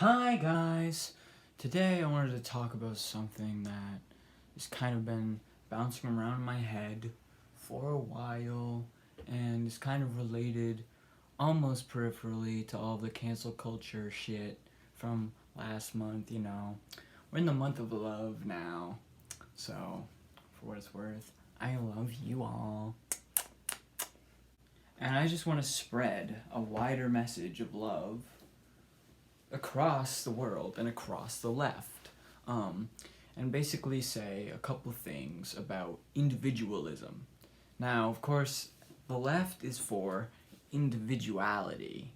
Hi guys! Today I wanted to talk about something that has kind of been bouncing around in my head for a while and is kind of related almost peripherally to all the cancel culture shit from last month, We're in the month of love now, so for what it's worth, I love you all. And I just want to spread a wider message of love across the world and across the left, and basically say a couple things about individualism. Now, of course, the left is for individuality,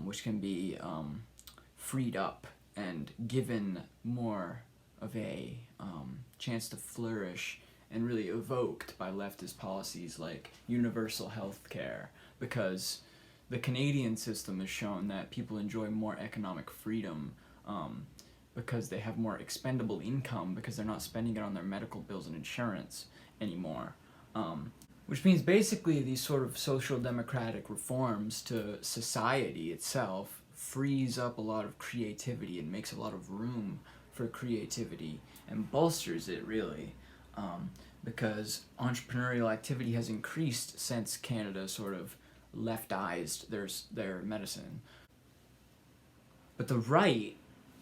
which can be freed up and given more of a chance to flourish and really evoked by leftist policies like universal health care, because the Canadian system has shown that people enjoy more economic freedom because they have more expendable income because they're not spending it on their medical bills and insurance anymore. Which means basically these sort of social democratic reforms to society itself frees up a lot of creativity and makes a lot of room for creativity and bolsters it, really. Because entrepreneurial activity has increased since Canada sort of leftized their medicine. But the right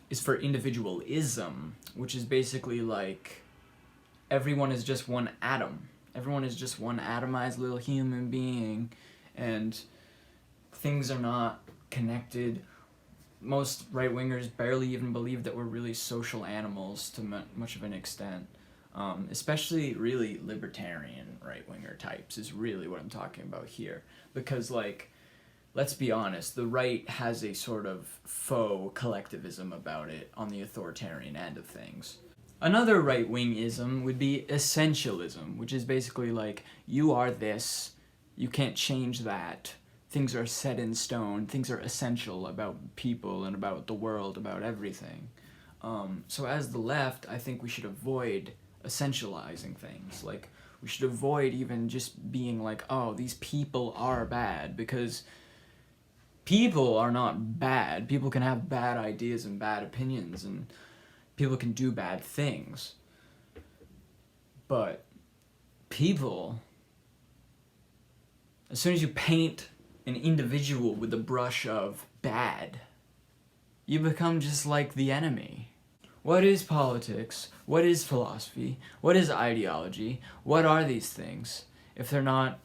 is for individualism, which is basically like everyone is just one atom. Everyone is just one atomized little human being, and things are not connected. Most right-wingers barely even believe that we're really social animals to much of an extent. Especially really libertarian right-winger types is really what I'm talking about here. Because, let's be honest, the right has a sort of faux collectivism about it on the authoritarian end of things. Another right-wingism would be essentialism, which is basically like, you are this, you can't change that, things are set in stone, things are essential about people and about the world, about everything. So as the left, I think we should avoid essentializing things. Like, we should avoid even just being like, oh, these people are bad, because people are not bad. People can have bad ideas and bad opinions, and people can do bad things. But people, as soon as you paint an individual with the brush of bad, you become just like the enemy. What is politics? What is philosophy? What is ideology? What are these things if they're not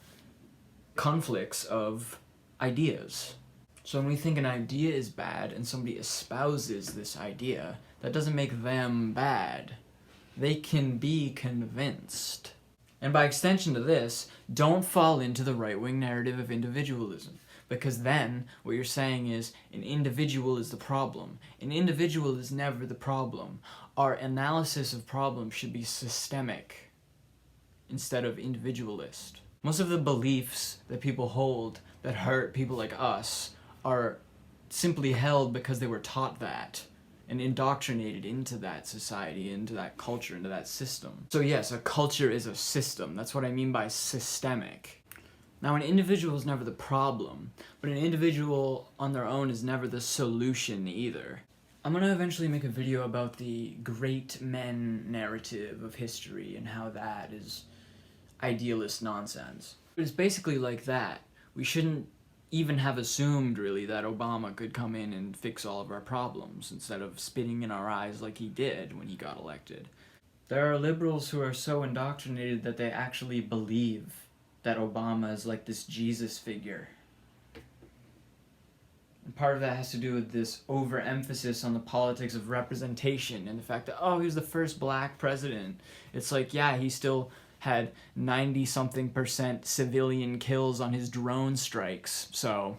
conflicts of ideas? So when we think an idea is bad and somebody espouses this idea, that doesn't make them bad. They can be convinced. And by extension to this, don't fall into the right-wing narrative of individualism. Because then, what you're saying is, an individual is the problem. An individual is never the problem. Our analysis of problems should be systemic instead of individualist. Most of the beliefs that people hold that hurt people like us are simply held because they were taught that and indoctrinated into that society, into that culture, into that system. So yes, a culture is a system. That's what I mean by systemic. Now, an individual is never the problem, but an individual on their own is never the solution either. I'm gonna eventually make a video about the great men narrative of history and how that is idealist nonsense. But it's basically like that. We shouldn't even have assumed, really, that Obama could come in and fix all of our problems instead of spitting in our eyes like he did when he got elected. There are liberals who are so indoctrinated that they actually believe that Obama is like this Jesus figure. And part of that has to do with this overemphasis on the politics of representation and the fact that, oh, he was the first black president. It's like, yeah, he still had 90-something% civilian kills on his drone strikes, so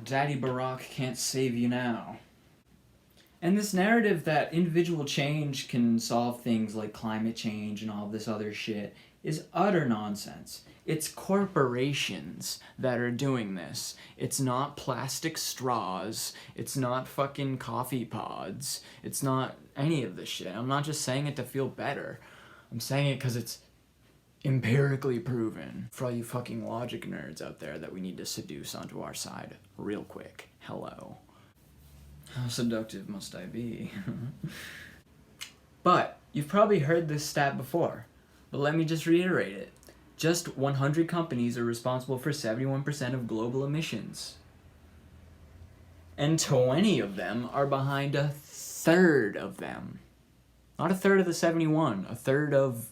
Daddy Barack can't save you now. And this narrative that individual change can solve things like climate change and all this other shit is utter nonsense. It's corporations that are doing this. It's not plastic straws. It's not fucking coffee pods. It's not any of this shit. I'm not just saying it to feel better. I'm saying it because it's empirically proven. For all you fucking logic nerds out there that we need to seduce onto our side real quick. Hello. How seductive must I be? But you've probably heard this stat before, but let me just reiterate it. Just 100 companies are responsible for 71% of global emissions. And 20 of them are behind a third of them. Not a third of the 71, a third of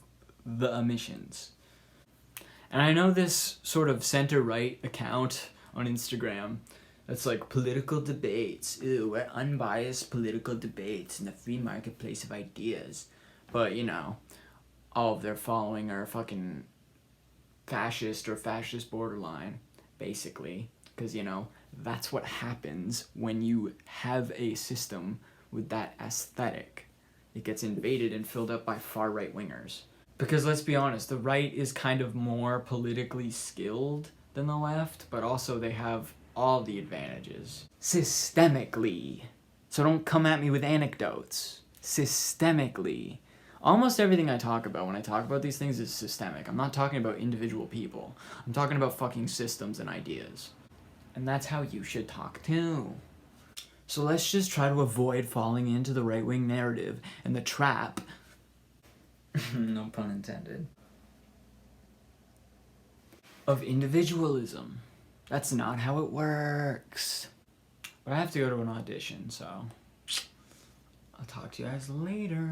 the emissions. And I know this sort of center-right account on Instagram that's like political debates. Ew, we're unbiased political debates in the free marketplace of ideas. But, you know, all of their following are fucking fascist or fascist borderline, basically. Because, you know, that's what happens when you have a system with that aesthetic. It gets invaded and filled up by far-right wingers. Because let's be honest, the right is kind of more politically skilled than the left, but also they have all the advantages. Systemically. So don't come at me with anecdotes. Systemically. Almost everything I talk about when I talk about these things is systemic. I'm not talking about individual people. I'm talking about fucking systems and ideas. And that's how you should talk too. So let's just try to avoid falling into the right-wing narrative and the trap. No pun intended. Of individualism. That's not how it works. But I have to go to an audition, so I'll talk to you guys later.